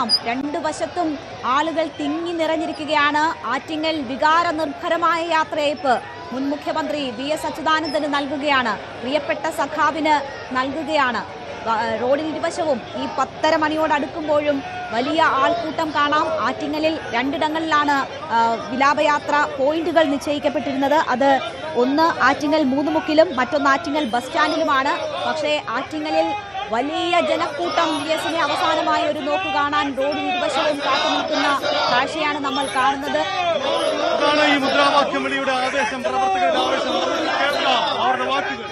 കാണാം. രണ്ടു വശത്തും ആളുകൾ തിങ്ങി നിറഞ്ഞിരിക്കുകയാണ്. ആറ്റിങ്ങൽ വികാര നിർഭരമായ യാത്രയയപ്പ് മുൻ മുഖ്യമന്ത്രി VS അച്യുതാനന്ദന് നൽകുകയാണ്, പ്രിയപ്പെട്ട സഖാവിന് നൽകുകയാണ്. റോഡിന് ഇരുവശവും ഈ 10:30 മണിയോടടുക്കുമ്പോഴും വലിയ ആൾക്കൂട്ടം കാണാം. ആറ്റിങ്ങലിൽ രണ്ടിടങ്ങളിലാണ് വിലാപയാത്ര പോയിന്റുകൾ നിശ്ചയിക്കപ്പെട്ടിരുന്നത്. അത് ഒന്ന് ആറ്റിങ്ങൽ മൂന്നുമുക്കിലും മറ്റൊന്ന് ആറ്റിങ്ങൽ ബസ് സ്റ്റാൻഡിലുമാണ്. പക്ഷേ ആറ്റിങ്ങലിൽ വലിയ ജനക്കൂട്ടം VSനെ അവസാനമായ ഒരു നോക്ക് കാണാൻ റോഡിന് ഇരുവശവും കാത്തു നിൽക്കുന്ന കാഴ്ചയാണ് നമ്മൾ കാണുന്നത്. ഈ മുദ്രാവാക്യം വിളിയുടെ ആവേശം, പ്രവർത്തകരുടെ ആവേശം, അവരുടെ വാക്കുകൾ.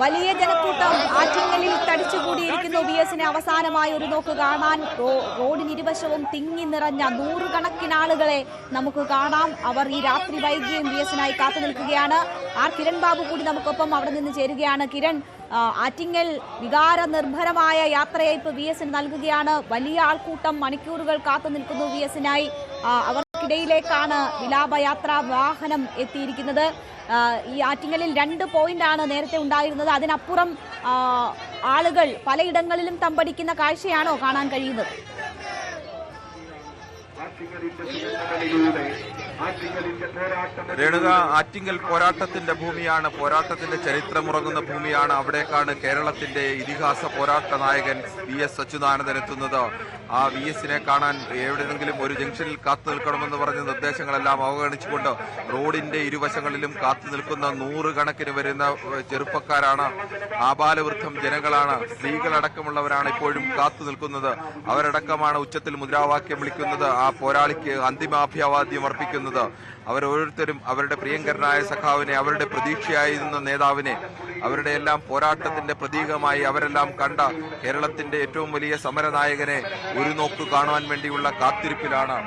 വലിയ ജനക്കൂട്ടം ആറ്റിങ്ങലിൽ തടിച്ചുകൂടിയിരിക്കുന്നു. VSനെ അവസാനമായ ഒരു നോക്ക് കാണാൻ റോഡിനിരുവശവും തിങ്ങി നിറഞ്ഞ നൂറുകണക്കിന് ആളുകളെ നമുക്ക് കാണാം. അവർ ഈ രാത്രി വൈകിയും VSനായി കാത്തു നിൽക്കുകയാണ്. കിരൺ ബാബു കൂടി നമുക്കൊപ്പം അവിടെ നിന്ന് ചേരുകയാണ്. കിരൺ, ആറ്റിങ്ങൽ വികാര നിർഭരമായ യാത്രയയപ്പ് VSന് നൽകുകയാണ്. വലിയ ആൾക്കൂട്ടം മണിക്കൂറുകൾ കാത്തു നിൽക്കുന്നു VSനായി. അവർക്കിടയിലേക്കാണ് വിലാപയാത്രാ വാഹനം എത്തിയിരിക്കുന്നത്. ഈ ആറ്റിങ്ങലിൽ 2 പോയിന്റാണ് നേരത്തെ ഉണ്ടായിരുന്നത്. അതിനപ്പുറം ആളുകൾ പലയിടങ്ങളിലും തമ്പടിക്കുന്ന കാഴ്ചയാണോ കാണാൻ കഴിയുന്നത്? രേണുക, ആറ്റിങ്ങൽ പോരാട്ടത്തിന്റെ ഭൂമിയാണ്, പോരാട്ടത്തിന്റെ ചരിത്രമുറങ്ങുന്ന ഭൂമിയാണ്. അവിടേക്കാണ് കേരളത്തിന്റെ ഇതിഹാസ പോരാട്ട നായകൻ VS അച്യുതാനന്ദൻ എത്തുന്നത്. ആ VSനെ കാണാൻ എവിടെയെങ്കിലും ഒരു ജംഗ്ഷനിൽ കാത്തു നിൽക്കണമെന്ന് പറഞ്ഞ നിർദ്ദേശങ്ങളെല്ലാം അവഗണിച്ചുകൊണ്ട് റോഡിന്റെ ഇരുവശങ്ങളിലും കാത്തു നിൽക്കുന്ന നൂറുകണക്കിന് വരുന്ന ചെറുപ്പക്കാരാണ്, ആബാലവൃദ്ധം ജനങ്ങളാണ്, സ്ത്രീകളടക്കമുള്ളവരാണ് ഇപ്പോഴും കാത്തു നിൽക്കുന്നത്. അവരടക്കമാണ് ഉച്ചത്തിൽ മുദ്രാവാക്യം വിളിക്കുന്നത്, ആ പോരാളിക്ക് അന്തിമാഭിവാദ്യം അർപ്പിക്കുന്നത്. അവരോരോരുത്തരും അവരുടെ പ്രിയങ്കരനായ സഖാവിനെ, അവരുടെ പ്രതീക്ഷയായിരുന്ന നേതാവിനെ, അവരുടെ എല്ലാം പോരാട്ടത്തിന്റെ പ്രതീകമായി അവരെല്ലാം കണ്ട കേരളത്തിന്റെ ഏറ്റവും വലിയ സമരനായകനെ ഒരു നോക്ക് കാണുവാൻ വേണ്ടിയുള്ള കാത്തിരിപ്പിലാണ്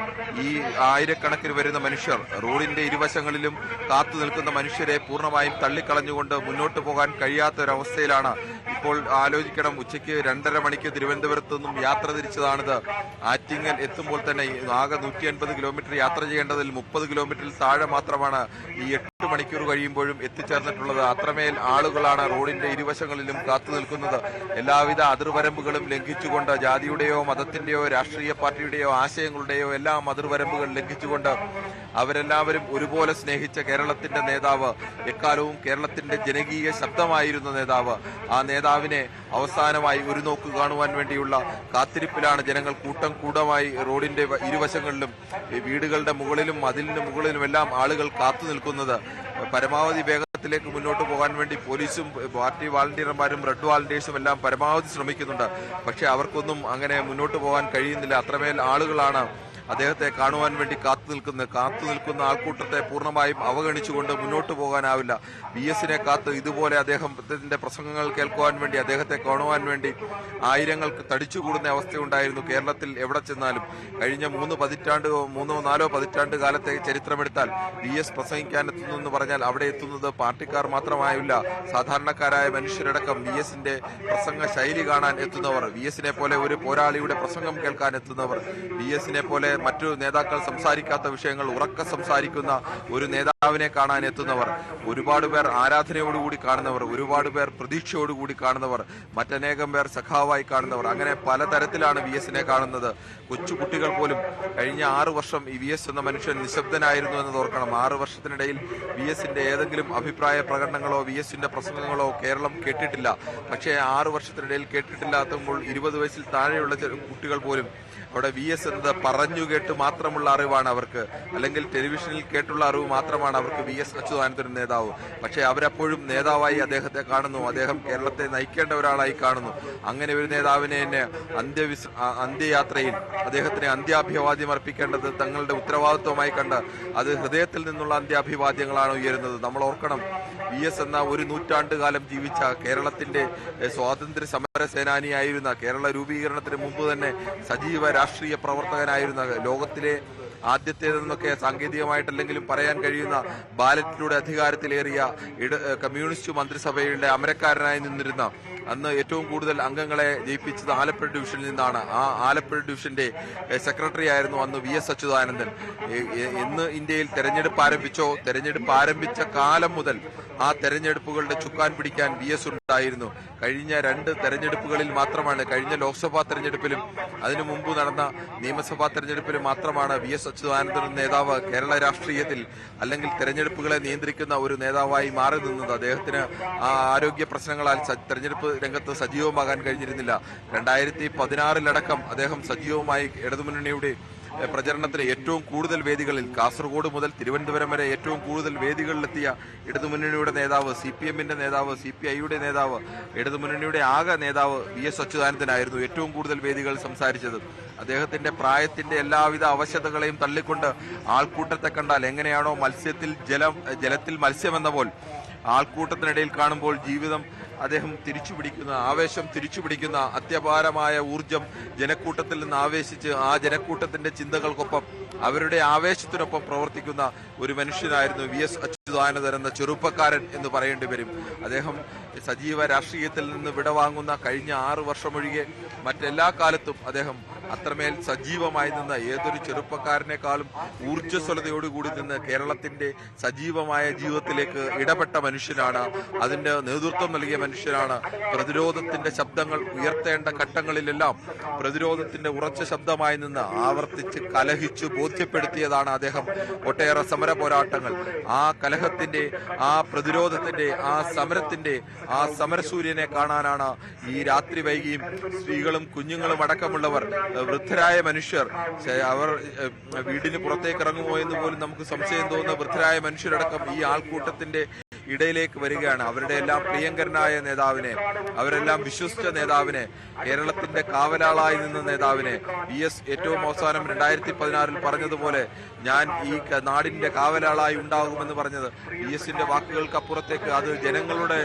ഈ ആയിരക്കണക്കിന് വരുന്ന മനുഷ്യർ. റോഡിന്റെ ഇരുവശങ്ങളിലും കാത്തു നിൽക്കുന്ന മനുഷ്യരെ പൂർണ്ണമായും തള്ളിക്കളഞ്ഞുകൊണ്ട് മുന്നോട്ട് പോകാൻ കഴിയാത്തൊരവസ്ഥയിലാണ്. ഇപ്പോൾ ആലോചിക്കണം, ഉച്ചയ്ക്ക് 2:30 മണിക്ക് തിരുവനന്തപുരത്ത് നിന്നും യാത്ര തിരിച്ചതാണിത്. ആറ്റിങ്ങൽ എത്തുമ്പോൾ തന്നെ ആകെ 150 കിലോമീറ്റർ യാത്ര ചെയ്യേണ്ടതിൽ 30 കിലോമീറ്ററിൽ താഴെ മാത്രമാണ് ഈ 8 മണിക്കൂർ കഴിയുമ്പോഴും എത്തിച്ചേർന്നിട്ടുള്ളത്. അത്രമേൽ ആളുകളാണ് റോഡിന്റെ ഇരുവശങ്ങളിലും കാത്തു നിൽക്കുന്നത്. എല്ലാവിധ അതിർവരമ്പുകളും ലംഘിച്ചുകൊണ്ട്, ജാതിയുടെയോ മതത്തിന്റെയോ രാഷ്ട്രീയ പാർട്ടിയുടെയോ ആശയങ്ങളുടെയോ എല്ലാ അതിർവരമ്പുകൾ ലംഘിച്ചുകൊണ്ട് അവരെല്ലാവരും ഒരുപോലെ സ്നേഹിച്ച കേരളത്തിന്റെ നേതാവ്, എക്കാലവും കേരളത്തിന്റെ ജനകീയ ശബ്ദമായിരുന്ന നേതാവ്, ആ നേതാവിനെ അവസാനമായി ഒരു നോക്ക് കാണുവാൻ വേണ്ടിയുള്ള കാത്തിരിപ്പിലാണ് ജനങ്ങൾ കൂട്ടം കൂട്ടമായി റോഡിന്റെ ഇരുവശങ്ങളിലും വീടുകളുടെ മുകളിലും മതിലിന് മുകളിലുമെല്ലാം ആളുകൾ കാത്തു നിൽക്കുന്നത്. പരമാവധി വേഗത്തിലേക്ക് മുന്നോട്ട് പോകാൻ വേണ്ടി പോലീസും പാർട്ടി വാളണ്ടിയർമാരും റെഡ് വാളണ്ടിയേഴ്സും എല്ലാം പരമാവധി ശ്രമിക്കുന്നുണ്ട്. പക്ഷേ അവർക്കൊന്നും അങ്ങനെ മുന്നോട്ട് പോകാൻ കഴിയുന്നില്ല. അത്രമേൽ ആളുകളാണ് അദ്ദേഹത്തെ കാണുവാൻ വേണ്ടി കാത്തു നിൽക്കുന്ന ആൾക്കൂട്ടത്തെ പൂർണ്ണമായും അവഗണിച്ചുകൊണ്ട് മുന്നോട്ട് പോകാനാവില്ല. VS-നെ കാത്ത് ഇതുപോലെ അദ്ദേഹത്തിന്റെ പ്രസംഗങ്ങൾ കേൾക്കുവാൻ വേണ്ടി, അദ്ദേഹത്തെ കാണുവാൻ വേണ്ടി ആയിരങ്ങൾക്ക് തടിച്ചുകൂടുന്ന അവസ്ഥയുണ്ടായിരുന്നു കേരളത്തിൽ എവിടെ ചെന്നാലും. കഴിഞ്ഞ 3-4 പതിറ്റാണ്ട് കാലത്തെ ചരിത്രമെടുത്താൽ VS പ്രസംഗിക്കാൻ എത്തുന്നു എന്ന് പറഞ്ഞാൽ അവിടെ എത്തുന്നത് പാർട്ടിക്കാർ മാത്രമായില്ല, സാധാരണക്കാരായ മനുഷ്യരടക്കം VS-ന്റെ പ്രസംഗ ശൈലി കാണാൻ എത്തുന്നവർ, VS-നെ പോലെ ഒരു പോരാളിയുടെ പ്രസംഗം കേൾക്കാൻ എത്തുന്നവർ, VS-നെ പോലെ മറ്റു നേതാക്കൾ സംസാരിക്കാത്ത വിഷയങ്ങൾ ഉറക്കെ സംസാരിക്കുന്ന ഒരു നേതാവിനെ കാണാൻ എത്തുന്നവർ, ഒരുപാട് പേർ ആരാധനയോടുകൂടി കാണുന്നവർ, ഒരുപാട് പേർ പ്രതീക്ഷയോടുകൂടി കാണുന്നവർ, മറ്റനേകം പേർ സഖാവായി കാണുന്നവർ, അങ്ങനെ പലതരത്തിലാണ് VS-നെ കാണുന്നത്. കൊച്ചുകുട്ടികൾ പോലും കഴിഞ്ഞ 6 വർഷം ഈ VS എന്ന മനുഷ്യൻ നിശബ്ദനായിരുന്നു എന്ന് ഓർക്കണം. 6 വർഷത്തിനിടയിൽ VS-ന്റെ ഏതെങ്കിലും അഭിപ്രായ പ്രകടനങ്ങളോ VS-ന്റെ പ്രസംഗങ്ങളോ കേരളം കേട്ടിട്ടില്ല. പക്ഷേ 6 വർഷത്തിനിടയിൽ കേട്ടിട്ടില്ലാത്തപ്പോൾ 20 വയസ്സിൽ താഴെയുള്ള കുട്ടികൾ പോലും അവിടെ VS എന്നത് പറഞ്ഞു കേട്ട് മാത്രമുള്ള അറിവാണ് അവർക്ക്, അല്ലെങ്കിൽ ടെലിവിഷനിൽ കേട്ടുള്ള അറിവ് മാത്രമാണ് അവർക്ക് VS അച്യുതാനന്ദൻ നേതാവ്. പക്ഷേ അവരപ്പോഴും നേതാവായി അദ്ദേഹത്തെ കാണുന്നു, അദ്ദേഹം കേരളത്തെ നയിക്കേണ്ട ഒരാളായി കാണുന്നു. അങ്ങനെ ഒരു നേതാവിനെ തന്നെ അന്ത്യയാത്രയിൽ അദ്ദേഹത്തിന് അന്ത്യാഭിവാദ്യം അർപ്പിക്കേണ്ടത് തങ്ങളുടെ ഉത്തരവാദിത്വമായി കണ്ട് അത് ഹൃദയത്തിൽ നിന്നുള്ള അന്ത്യാഭിവാദ്യങ്ങളാണ് ഉയരുന്നത്. നമ്മൾ ഓർക്കണം, VS എന്ന ഒരു നൂറ്റാണ്ടുകാലം ജീവിച്ച കേരളത്തിന്റെ സ്വാതന്ത്ര്യ സമര സേനാനിയായിരുന്ന, കേരള രൂപീകരണത്തിന് മുമ്പ് തന്നെ സജീവ രാഷ്ട്രീയ പ്രവർത്തകനായിരുന്ന, ലോകത്തിലെ ആദ്യത്തേതെന്നൊക്കെ സാങ്കേതികമായിട്ടല്ലെങ്കിലും പറയാൻ കഴിയുന്ന ബാലറ്റിലൂടെ അധികാരത്തിലേറിയ കമ്മ്യൂണിസ്റ്റ് മന്ത്രിസഭയുടെ അമരക്കാരനായി നിന്നിരുന്ന, അന്ന് ഏറ്റവും കൂടുതൽ അംഗങ്ങളെ ജയിപ്പിച്ചത് ആലപ്പുഴ ഡിവിഷനിൽ നിന്നാണ്. ആ ആലപ്പുഴ ഡിവിഷന്റെ സെക്രട്ടറി ആയിരുന്നു അന്ന് VS അച്യുതാനന്ദൻ. എന്ന് ഇന്ത്യയിൽ തെരഞ്ഞെടുപ്പ് ആരംഭിച്ച കാലം മുതൽ ആ തെരഞ്ഞെടുപ്പുകളുടെ ചുക്കാൻ പിടിക്കാൻ VS ഉണ്ടായിരുന്നു. കഴിഞ്ഞ 2 തെരഞ്ഞെടുപ്പുകളിൽ മാത്രമാണ്, കഴിഞ്ഞ ലോക്സഭാ തെരഞ്ഞെടുപ്പിലും അതിനു മുമ്പ് നടന്ന നിയമസഭാ തെരഞ്ഞെടുപ്പിലും മാത്രമാണ് VS അച്യുതാനന്ദൻ നേതാവ് കേരള രാഷ്ട്രീയത്തിൽ അല്ലെങ്കിൽ തെരഞ്ഞെടുപ്പുകളെ നിയന്ത്രിക്കുന്ന ഒരു നേതാവായി മാറി നിന്നത്. അദ്ദേഹത്തിന് ആ ആരോഗ്യ പ്രശ്നങ്ങളാൽ തെരഞ്ഞെടുപ്പ് രംഗത്ത് സജീവമാകാൻ കഴിഞ്ഞിരുന്നില്ല. 2016 അദ്ദേഹം സജീവമായി ഇടതുമുന്നണിയുടെ പ്രചരണത്തിന് ഏറ്റവും കൂടുതൽ വേദികളിൽ, കാസർഗോഡ് മുതൽ തിരുവനന്തപുരം വരെ ഏറ്റവും കൂടുതൽ വേദികളിലെത്തിയ ഇടതുമുന്നണിയുടെ നേതാവ്, CPM-ന്റെ നേതാവ്, CPI-യുടെ നേതാവ്, ഇടതുമുന്നണിയുടെ ആകെ നേതാവ് VS അച്യുതാനന്ദനായിരുന്നു. ഏറ്റവും കൂടുതൽ വേദികൾ സംസാരിച്ചത്. അദ്ദേഹത്തിന്റെ പ്രായത്തിന്റെ എല്ലാവിധ അവശതകളെയും തള്ളിക്കൊണ്ട് ആൾക്കൂട്ടത്തെ കണ്ടാൽ എങ്ങനെയാണോ ജലത്തിൽ മത്സ്യമെന്ന പോൽ ആൾക്കൂട്ടത്തിനിടയിൽ കാണുമ്പോൾ ജീവിതം അദ്ദേഹം ആവേശം തിരിച്ചുപിടിക്കുന്ന അത്യപാരമായ ഊർജം ജനക്കൂട്ടത്തിൽ നിന്ന് ആവേശിച്ച് ആ ജനക്കൂട്ടത്തിന്റെ ചിന്തകൾക്കൊപ്പം അവരുടെ ആവേശത്തിനൊപ്പം പ്രവർത്തിക്കുന്ന ഒരു മനുഷ്യനായിരുന്നു VS അച്യുതാനന്ദൻ എന്ന ചെറുപ്പക്കാരൻ എന്ന് പറയേണ്ടി വരും. അദ്ദേഹം സജീവ രാഷ്ട്രീയത്തിൽ നിന്ന് വിടവാങ്ങുന്ന കഴിഞ്ഞ 6 വർഷമൊഴികെ മറ്റെല്ലാ കാലത്തും അദ്ദേഹം അത്രമേൽ സജീവമായി നിന്ന് ഏതൊരു ചെറുപ്പക്കാരനേക്കാളും ഊർജ്ജസ്വലതയോടുകൂടി നിന്ന് കേരളത്തിന്റെ സജീവമായ ജീവിതത്തിലേക്ക് ഇടപെട്ട മനുഷ്യനാണ്. അതിന്റെ നേതൃത്വം നൽകിയ മനുഷ്യനാണ്. പ്രതിരോധത്തിന്റെ ശബ്ദങ്ങൾ ഉയർത്തേണ്ട ഘട്ടങ്ങളിലെല്ലാം പ്രതിരോധത്തിന്റെ ഉറച്ച ശബ്ദമായി നിന്ന് ആവർത്തിച്ച് കലഹിച്ചു ബോധ്യപ്പെടുത്തിയതാണ് അദ്ദേഹം. ഒട്ടേറെ സമര പോരാട്ടങ്ങൾ, ആ കലഹത്തിന്റെ, ആ പ്രതിരോധത്തിന്റെ, ആ സമരത്തിന്റെ, ആ സമരസൂര്യനെ കാണാനാണ് ഈ രാത്രി വൈകിയും സ്ത്രീകളും കുഞ്ഞുങ്ങളും അടക്കമുള്ളവർ, വൃദ്ധരായ മനുഷ്യർ, അവർ വീടിന് പുറത്തേക്ക് ഇറങ്ങുമോ എന്ന് പോലും നമുക്ക് സംശയം തോന്നുന്ന വൃദ്ധരായ മനുഷ്യരടക്കം ഈ ആൾക്കൂട്ടത്തിന്റെ ഇടയിലേക്ക് വരികയാണ്. അവരുടെ എല്ലാം പ്രിയങ്കരനായ നേതാവിനെ, അവരെല്ലാം വിശ്വസിച്ച നേതാവിനെ, കേരളത്തിന്റെ കാവലാളായി നിന്ന നേതാവിനെ, VS ഏറ്റവും അവസാനം 2016 പറഞ്ഞതുപോലെ ഞാൻ ഈ നാടിന്റെ കാവലാളായി ഉണ്ടാകുമെന്ന് പറഞ്ഞത് VS-ന്റെ വാക്കുകൾക്കപ്പുറത്തേക്ക് അത് ജനങ്ങളുടെ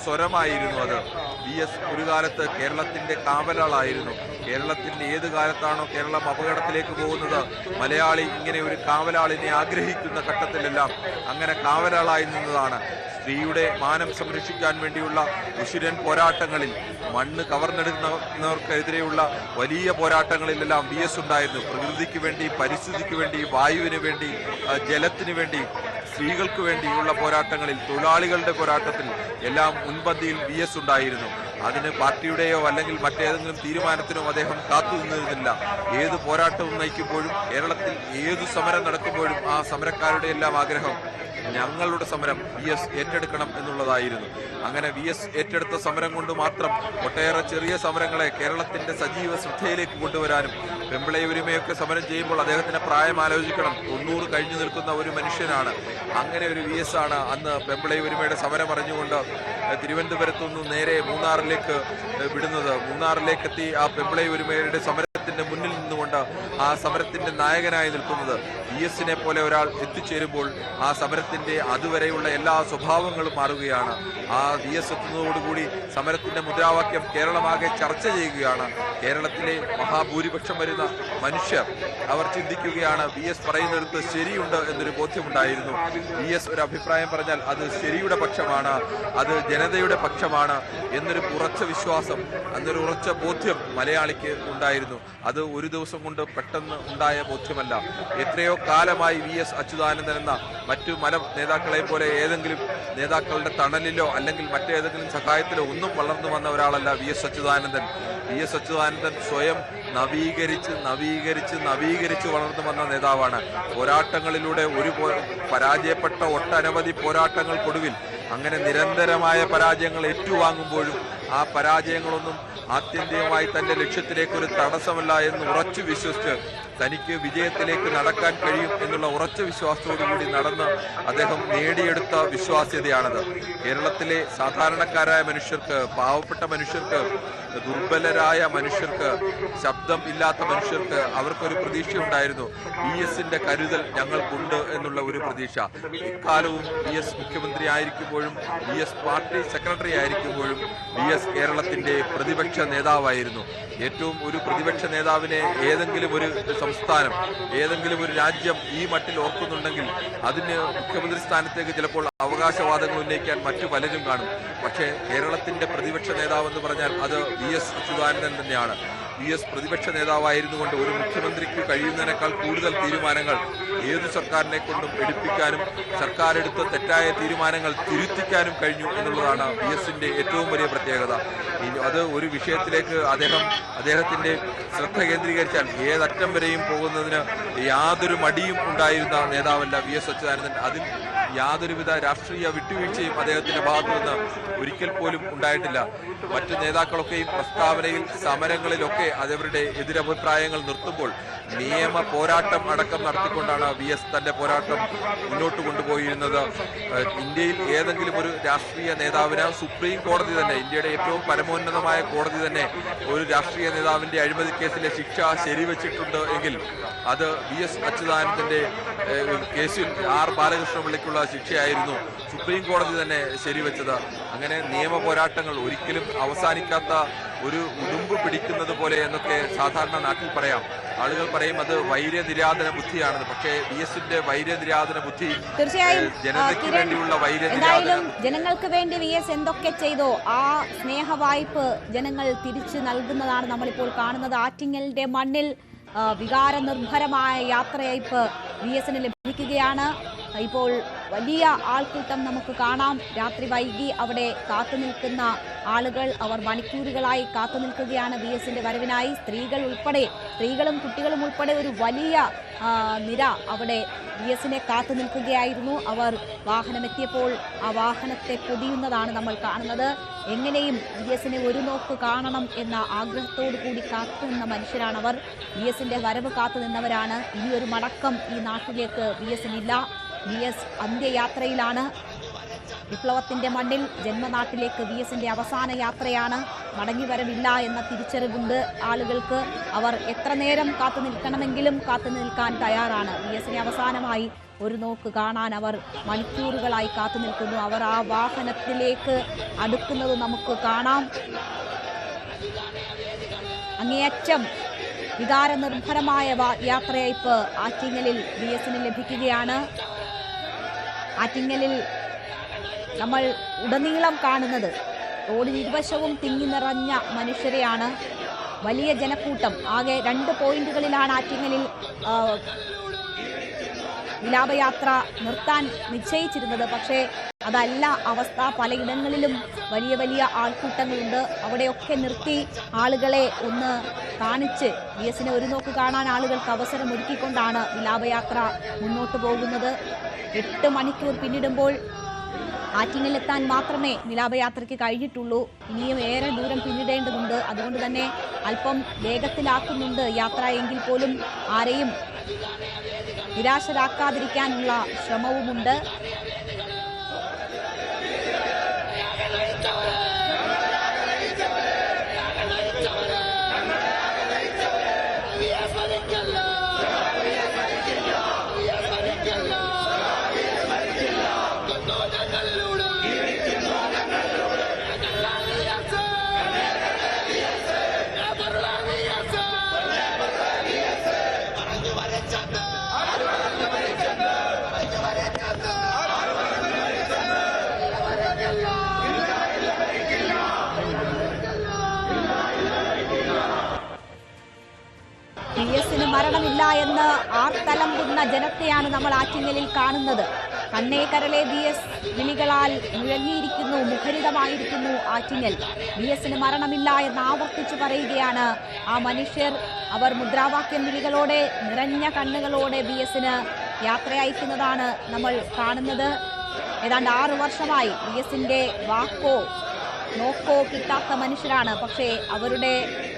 സ്വരമായിരുന്നു. അത് VS ഒരു കാലത്ത് കേരളത്തിന്റെ കാവലാളായിരുന്നു. കേരളത്തിന്റെ ഏത് കാലത്താണോ കേരളം അപകടത്തിലേക്ക് പോകുന്നത്, മലയാളി ഇങ്ങനെ ഒരു കാവലാളിനെ ആഗ്രഹിക്കുന്ന ഘട്ടത്തിലെല്ലാം അങ്ങനെ കാവലാളായി നിന്നതാണ്. സ്ത്രീയുടെ മാനം സംരക്ഷിക്കാൻ വേണ്ടിയുള്ള ഉശിരൻ പോരാട്ടങ്ങളിൽ, മണ്ണ് കവർന്നെടുക്കുന്നവർക്കെതിരെയുള്ള വലിയ പോരാട്ടങ്ങളിലെല്ലാം VS ഉണ്ടായിരുന്നു. പ്രകൃതിക്ക് വേണ്ടി, പരിസ്ഥിതിക്ക് വേണ്ടി, വായുവിന് വേണ്ടി, ജലത്തിന് വേണ്ടി, സ്ത്രീകൾക്ക് വേണ്ടിയുള്ള പോരാട്ടങ്ങളിൽ, തൊഴിലാളികളുടെ പോരാട്ടത്തിൽ എല്ലാം മുൻപന്തിയിൽ VS ഉണ്ടായിരുന്നു. അതിന് പാർട്ടിയുടെയോ അല്ലെങ്കിൽ മറ്റേതെങ്കിലും തീരുമാനത്തിനോ അദ്ദേഹം കാത്തുനിന്നിരുന്നില്ല. ഏത് പോരാട്ടവും നയിക്കുമ്പോഴും, കേരളത്തിൽ ഏതു സമരം നടക്കുമ്പോഴും ആ സമരക്കാരുടെ എല്ലാം ആഗ്രഹം ഞങ്ങളുടെ സമരം VS ഏറ്റെടുക്കണം എന്നുള്ളതായിരുന്നു. അങ്ങനെ VS ഏറ്റെടുത്ത സമരം കൊണ്ട് മാത്രം ഒട്ടേറെ ചെറിയ സമരങ്ങളെ കേരളത്തിന്റെ സജീവ ശ്രദ്ധയിലേക്ക് കൊണ്ടുവരാനും, പെമ്പിളை ഉരിമയൊക്കെ സമരം ചെയ്യുമ്പോൾ അദ്ദേഹത്തിന്റെ പ്രായം ആലോചിക്കണം, 90 കഴിഞ്ഞു നിൽക്കുന്ന ഒരു മനുഷ്യനാണ്. അങ്ങനെ ഒരു VS ആണ് അന്ന് പെമ്പിളை ഉരിമയുടെ സമരം അറിഞ്ഞുകൊണ്ട് തിരുവനന്തപുരത്തു നിന്ന് നേരെ മൂന്നാറിലേക്ക് വിടുന്നത്. മൂന്നാറിലേക്കെത്തി ആ പെമ്പിളை ഉരിമയുടെ സമരത്തിന്റെ മുന്നിൽ നിന്നുകൊണ്ട് ആ സമരത്തിന്റെ നായകനായി നിൽക്കുന്നത് VSനെ പോലെ ഒരാൾ എത്തിച്ചേരുമ്പോൾ ആ സമരത്തിന്റെ അതുവരെയുള്ള എല്ലാ സ്വഭാവങ്ങളും മാറുകയാണ്. ആ VS എത്തുന്നതോടുകൂടി സമരത്തിന്റെ മുദ്രാവാക്യം കേരളമാകെ ചർച്ച ചെയ്യുകയാണ്. കേരളത്തിലെ മഹാഭൂരിപക്ഷം വരുന്ന മനുഷ്യർ അവർ ചിന്തിക്കുകയാണ്, VS പറയുന്നിടത്ത് ശരിയുണ്ട് എന്നൊരു ബോധ്യമുണ്ടായിരുന്നു. VS ഒരു അഭിപ്രായം പറഞ്ഞാൽ അത് ശരിയുടെ പക്ഷമാണ്, അത് ജനതയുടെ പക്ഷമാണ് എന്നൊരു ഉറച്ച വിശ്വാസം, എന്നൊരു ഉറച്ച ബോധ്യം മലയാളിക്ക് ഉണ്ടായിരുന്നു. അത് ഒരു ദിവസം കൊണ്ട് പെട്ടെന്ന് ഉണ്ടായ ബോധ്യമല്ല. എത്രയോ കാലമായി VS അച്യുതാനന്ദൻ എന്ന മറ്റു നേതാക്കളെ പോലെ ഏതെങ്കിലും നേതാക്കളുടെ തണലിലോ അല്ലെങ്കിൽ മറ്റേതെങ്കിലും സഹായത്തിലോ ഒന്നും വളർന്നു വന്ന ഒരാളല്ല VS അച്യുതാനന്ദൻ. VS അച്യുതാനന്ദൻ സ്വയം നവീകരിച്ച് വളർന്നു വന്ന നേതാവാണ്. പോരാട്ടങ്ങളിലൂടെ പരാജയപ്പെട്ട ഒട്ടനവധി പോരാട്ടങ്ങൾക്കൊടുവിൽ അങ്ങനെ നിരന്തരമായ പരാജയങ്ങൾ ഏറ്റുവാങ്ങുമ്പോഴും ആ പരാജയങ്ങളൊന്നും ആത്യന്തികമായി തന്റെ ലക്ഷ്യത്തിലേക്ക് ഒരു തടസ്സമല്ല എന്ന് ഉറച്ചു വിശ്വസിച്ച് തനിക്ക് വിജയത്തിലേക്ക് നടക്കാൻ കഴിയും എന്നുള്ള ഉറച്ച വിശ്വാസത്തോടുകൂടി നടന്ന് അദ്ദേഹം നേടിയെടുത്ത വിശ്വാസ്യതയാണത്. കേരളത്തിലെ സാധാരണക്കാരായ മനുഷ്യർക്ക്, പാവപ്പെട്ട മനുഷ്യർക്ക്, ദുർബലരായ മനുഷ്യർക്ക്, ശബ്ദം ഇല്ലാത്ത മനുഷ്യർക്ക് അവർക്കൊരു പ്രതീക്ഷയുണ്ടായിരുന്നു. VSന്റെ കരുതൽ ഞങ്ങൾക്കുണ്ട് എന്നുള്ള ഒരു പ്രതീക്ഷ. ഇക്കാലവും VS മുഖ്യമന്ത്രി ആയിരിക്കുമ്പോഴും VS പാർട്ടി സെക്രട്ടറി ആയിരിക്കുമ്പോഴും VS കേരളത്തിന്റെ പ്രതിപക്ഷ നേതാവായിരുന്നു. ഏറ്റവും ഒരു പ്രതിപക്ഷ നേതാവിനെ ഏതെങ്കിലും ഒരു സംസ്ഥാനം, ഏതെങ്കിലും ഒരു രാജ്യം ഈ മട്ടിൽ ഓർക്കുന്നുണ്ടെങ്കിൽ അതിന് മുഖ്യമന്ത്രി സ്ഥാനത്തേക്ക് ചിലപ്പോൾ അവകാശവാദങ്ങൾ ഉന്നയിക്കാൻ മറ്റു പലരും കാണും. പക്ഷേ കേരളത്തിന്റെ പ്രതിപക്ഷ നേതാവെന്ന് പറഞ്ഞാൽ അത് VS അച്യുതാനന്ദൻ തന്നെയാണ്. VS പ്രതിപക്ഷ നേതാവായിരുന്നുകൊണ്ട് ഒരു മുഖ്യമന്ത്രിക്ക് കഴിയുന്നതിനേക്കാൾ കൂടുതൽ തീരുമാനങ്ങൾ ഏതു സർക്കാരിനെ കൊണ്ടും എടുപ്പിക്കാനും സർക്കാർ എടുത്ത തെറ്റായ തീരുമാനങ്ങൾ തിരുത്തിക്കാനും കഴിഞ്ഞു എന്നുള്ളതാണ് VSന്റെ ഏറ്റവും വലിയ പ്രത്യേകത. അത് ഒരു വിഷയത്തിലേക്ക് അദ്ദേഹത്തിന്റെ ശ്രദ്ധ കേന്ദ്രീകരിച്ചാൽ ഏതറ്റം വരെയും പോകുന്നതിന് യാതൊരു മടിയും ഉണ്ടായിരുന്ന നേതാവല്ല VS അച്യുതാനന്ദൻ. അതിൽ യാതൊരുവിധ രാഷ്ട്രീയ വിട്ടുവീഴ്ചയും അദ്ദേഹത്തിന്റെ ഭാഗത്തു നിന്ന് ഒരിക്കൽ പോലും ഉണ്ടായിട്ടില്ല. മറ്റു നേതാക്കളൊക്കെയും പ്രസ്താവനയിൽ, സമരങ്ങളിലൊക്കെ അതവരുടെ എതിരഭിപ്രായങ്ങൾ നിർത്തുമ്പോൾ നിയമ പോരാട്ടം അടക്കം നടത്തിക്കൊണ്ടാണ് VS തന്റെ പോരാട്ടം മുന്നോട്ട് കൊണ്ടുപോയിരുന്നത്. ഇന്ത്യയിൽ ഏതെങ്കിലും ഒരു രാഷ്ട്രീയ നേതാവിന് സുപ്രീം കോടതി തന്നെ, ഇന്ത്യയുടെ ഏറ്റവും പരമോന്നതമായ കോടതി തന്നെ ഒരു രാഷ്ട്രീയ നേതാവിന്റെ അഴിമതി കേസിലെ ശിക്ഷ ശരിവെച്ചിട്ടുണ്ട് എങ്കിൽ അത് VS അച്യുതാനന്ദന്റെ കേസിൽ R ബാലകൃഷ്ണപിള്ളയ്ക്കുള്ള ശിക്ഷയായിരുന്നു സുപ്രീം കോടതി തന്നെ ശരിവെച്ചത്. അങ്ങനെ നിയമ പോരാട്ടങ്ങൾ ഒരിക്കലും അവസാനിക്കാത്ത ഒരു ഉടുമ്പ് പിടിക്കുന്നത് പോലെ എന്നൊക്കെ സാധാരണ നാട്ടിൽ പറയാം. ആളുകൾ പറയും അത് വൈര്യനിര്യാതന ബുദ്ധിയാണെന്ന്. പക്ഷേ VSന്റെ വൈര്യനിര്യാതന ബുദ്ധി തീർച്ചയായും ജനതയ്ക്ക് വേണ്ടിയുള്ള എന്തായാലും ജനങ്ങൾക്ക് വേണ്ടി VS എന്തൊക്കെ ചെയ്തോ ആ സ്നേഹവായ്പ ജനങ്ങൾ തിരിച്ചു നൽകുന്നതാണ് നമ്മളിപ്പോൾ കാണുന്നത്. ആറ്റിങ്ങലിന്റെ മണ്ണിൽ വികാരനിർഭരമായ യാത്രയയപ്പ് VSന് ലഭിക്കുകയാണ്. ഇപ്പോൾ വലിയ ആൾക്കൂട്ടം നമുക്ക് കാണാം. രാത്രി വൈകി അവിടെ കാത്തുനിൽക്കുന്ന ആളുകൾ, അവർ മണിക്കൂറുകളായി കാത്തുനിൽക്കുകയാണ് VSന്റെ വരവിനായി. സ്ത്രീകളും കുട്ടികളും ഉൾപ്പെടെ ഒരു വലിയ നിര അവിടെ VSനെ കാത്തു നിൽക്കുകയായിരുന്നു. അവർ വാഹനമെത്തിയപ്പോൾ ആ വാഹനത്തെ പൊതിയുന്നതാണ് നമ്മൾ കാണുന്നത്. എങ്ങനെയും VSനെ ഒരു നോക്ക് കാണണം എന്ന ആഗ്രഹത്തോടു കൂടി കാത്തുനിന്ന മനുഷ്യരാണവർ. VSന്റെ വരവ് കാത്തു നിന്നവരാണ്. ഇനിയൊരു മടക്കം ഈ നാട്ടിലേക്ക് VSനില്ല. VS അന്ത്യയാത്രയിലാണ്. വിപ്ലവത്തിന്റെ മണ്ണിൽ ജന്മനാട്ടിലേക്ക് VSന്റെ അവസാന യാത്രയാണ്. മടങ്ങിവരവില്ല എന്ന തിരിച്ചറിവുണ്ട് ആളുകൾക്ക്. അവർ എത്ര നേരം കാത്തു നിൽക്കണമെങ്കിലും കാത്തു നിൽക്കാൻ തയ്യാറാണ്. VSനെ അവസാനമായി ഒരു നോക്ക് കാണാൻ അവർ മണിക്കൂറുകളായി കാത്തു നിൽക്കുന്നു. അവർ ആ വാഹനത്തിലേക്ക് അടുക്കുന്നത് നമുക്ക് കാണാം. അങ്ങേയറ്റം വികാരനിർഭരമായ യാത്രയയപ്പ് ആറ്റിങ്ങലിൽ VSന് ലഭിക്കുകയാണ്. ആറ്റിങ്ങലിൽ നമ്മൾ ഉടനീളം കാണുന്നത് റോഡിന് ഇരുവശവും തിങ്ങി നിറഞ്ഞ മനുഷ്യരെയാണ്. വലിയ ജനക്കൂട്ടം. ആകെ 2 പോയിന്റുകളിലാണ് ആറ്റിങ്ങലിൽ വിലാപയാത്ര നിർത്താൻ നിശ്ചയിച്ചിരുന്നത്. പക്ഷേ അതല്ല അവസ്ഥ. പലയിടങ്ങളിലും വലിയ വലിയ ആൾക്കൂട്ടങ്ങളുണ്ട്. അവിടെയൊക്കെ നിർത്തി ആളുകളെ ഒന്ന് കാണിച്ച് VS ഒരു നോക്ക് കാണാൻ ആളുകൾക്ക് അവസരം ഒരുക്കിക്കൊണ്ടാണ് വിലാപയാത്ര മുന്നോട്ട് പോകുന്നത്. 8 മണിക്കൂർ പിന്നിടുമ്പോൾ ആറ്റിങ്ങലെത്താൻ മാത്രമേ വിലാപയാത്രയ്ക്ക് കഴിഞ്ഞിട്ടുള്ളൂ. ഇനിയും ഏറെ ദൂരം പിന്നിടേണ്ടതുണ്ട്. അതുകൊണ്ട് തന്നെ അല്പം വേഗത്തിലാക്കുന്നുണ്ട് യാത്ര. എങ്കിൽ പോലും ആരെയും നിരാശരാക്കാതിരിക്കാനുള്ള ശ്രമവുമുണ്ട്. VS മരണമില്ല എന്ന് ആർത്തലമ്പുന്ന ജനത്തെയാണ് നമ്മൾ ആറ്റിങ്ങലിൽ കാണുന്നത്. കണ്ണേ കരളെ VS വിളികളാൽ മുഴങ്ങിയിരിക്കുന്നു, മുഖരിതമായിരിക്കുന്നു ആറ്റിങ്ങൽ. VS മരണമില്ല എന്ന് ആവർത്തിച്ചു പറയുകയാണ് ആ മനുഷ്യർ. അവർ മുദ്രാവാക്യം വിളികളോടെ നിറഞ്ഞ കണ്ണുകളോടെ VS യാത്ര അയക്കുന്നതാണ് നമ്മൾ കാണുന്നത്. ഏതാണ്ട് 6 വർഷമായി VS വാക്കോ നോക്കോ കിട്ടാത്ത മനുഷ്യരാണ്. പക്ഷേ അവരുടെ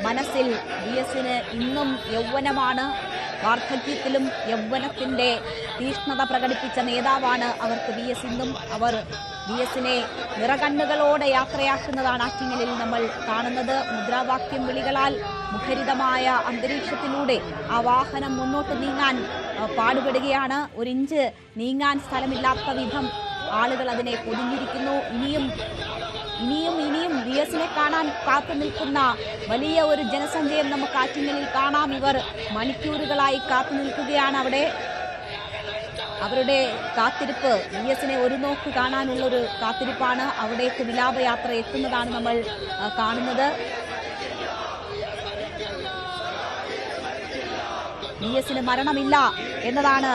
മനസ്സിൽ VS ഇന്നും യൗവനമാണ്. വാർദ്ധക്യത്തിലും യൗവനത്തിൻ്റെ തീഷ്ണത പ്രകടിപ്പിച്ച നേതാവാണ് അവർക്ക് VS. ഇന്നും അവർ VS നിറകണ്ണുകളോടെ യാത്രയാക്കുന്നതാണ് ആറ്റിങ്ങലിൽ നമ്മൾ കാണുന്നത്. മുദ്രാവാക്യം വിളികളാൽ മുഖരിതമായ അന്തരീക്ഷത്തിലൂടെ ആ വാഹനം മുന്നോട്ട് നീങ്ങാൻ പാടുപെടുകയാണ്. 1 ഇഞ്ച് നീങ്ങാൻ സ്ഥലമില്ലാത്ത വിധം ആളുകൾ അതിനെ പൊതിഞ്ഞിരിക്കുന്നു. ഇനിയും VS കാണാൻ കാത്തു നിൽക്കുന്ന വലിയ ഒരു ജനസഞ്ചയം നമുക്ക് ആറ്റിങ്ങലിൽ കാണാം. ഇവർ മണിക്കൂറുകളായി കാത്തു നിൽക്കുകയാണ്. അവിടെ അവരുടെ കാത്തിരിപ്പ് VS ഒരു നോക്ക് കാണാനുള്ളൊരു കാത്തിരിപ്പാണ്. അവിടേക്ക് വിലാപയാത്ര എത്തുന്നതാണ് നമ്മൾ കാണുന്നത്. VS മരണമില്ല എന്നതാണ്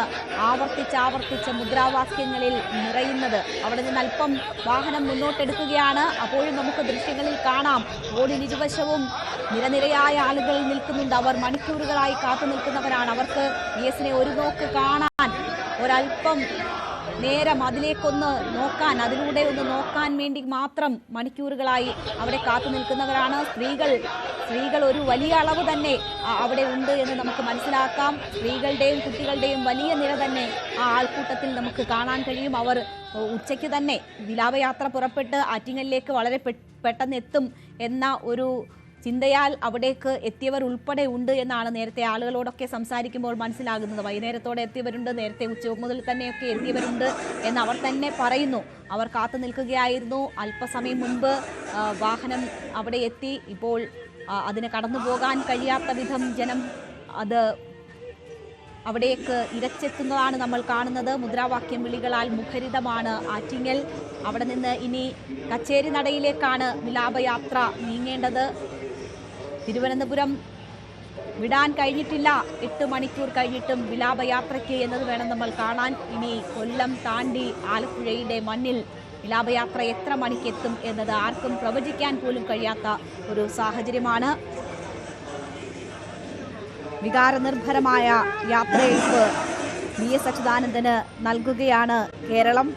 ആവർത്തിച്ച് മുദ്രാവാക്യങ്ങളിൽ നിറയുന്നത്. അവിടെ നിന്ന് അല്പം വാഹനം മുന്നോട്ടെടുക്കുകയാണ്. അപ്പോഴും നമുക്ക് ദൃശ്യങ്ങളിൽ കാണാം റോഡിനിരുവശവും നിരനിരയായ ആളുകൾ നിൽക്കുന്നുണ്ട്. അവർ മണിക്കൂറുകളായി കാത്തു നിൽക്കുന്നവരാണ്. അവർക്ക് VS ഒരു നോക്ക് കാണാൻ, ഒരല്പം നേരം അതിലേക്കൊന്ന് നോക്കാൻ, അതിലൂടെ ഒന്ന് നോക്കാൻ വേണ്ടി മാത്രം മണിക്കൂറുകളായി അവിടെ കാത്തു നിൽക്കുന്നവരാണ്. സ്ത്രീകൾ ഒരു വലിയ അളവ് തന്നെ അവിടെ ഉണ്ട് എന്ന് നമുക്ക് മനസ്സിലാക്കാം. സ്ത്രീകളുടെയും കുട്ടികളുടെയും വലിയ നിര തന്നെ ആ ആൾക്കൂട്ടത്തിൽ നമുക്ക് കാണാൻ കഴിയും. അവർ ഉച്ചയ്ക്ക് തന്നെ വിലാപയാത്ര പുറപ്പെട്ട് ആറ്റിങ്ങലിലേക്ക് വളരെ പെട്ടെന്ന് എത്തും എന്ന ഒരു ചിന്തയാൽ അവിടേക്ക് എത്തിയവർ ഉൾപ്പെടെ ഉണ്ട് എന്നാണ് നേരത്തെ ആളുകളോടൊക്കെ സംസാരിക്കുമ്പോൾ മനസ്സിലാകുന്നത്. വൈകുന്നേരത്തോടെ എത്തിയവരുണ്ട്, നേരത്തെ ഉച്ച മുതൽ തന്നെയൊക്കെ എത്തിയവരുണ്ട് എന്ന് അവർ തന്നെ പറയുന്നു. അവർ കാത്തു നിൽക്കുകയായിരുന്നു. അല്പസമയം മുൻപ് വാഹനം അവിടെ എത്തി. ഇപ്പോൾ അതിന് കടന്നു പോകാൻ കഴിയാത്ത വിധം ജനം അത് അവിടേക്ക് ഇരച്ചെത്തുന്നതാണ് നമ്മൾ കാണുന്നത്. മുദ്രാവാക്യം വിളികളാൽ മുഖരിതമാണ് ആറ്റിങ്ങൽ. അവിടെ നിന്ന് ഇനി കച്ചേരി നടയിലേക്കാണ് വിലാപയാത്ര നീങ്ങേണ്ടത്. തിരുവനന്തപുരം വിടാൻ കഴിഞ്ഞിട്ടില്ല. 8 മണിക്കൂർ കഴിഞ്ഞിട്ടും വിലാപയാത്രയ്ക്ക് എന്നത് വേണം നമ്മൾ കാണാൻ. ഇനി കൊല്ലം താണ്ടി ആലപ്പുഴയുടെ മണ്ണിൽ വിലാപയാത്ര എത്ര മണിക്കെത്തും എന്നത് ആർക്കും പ്രവചിക്കാൻ പോലും കഴിയാത്ത ഒരു സാഹചര്യമാണ്. വികാരനിർഭരമായ യാത്രയയപ്പ് VS അച്യുതാനന്ദന് നൽകുകയാണ് കേരളം.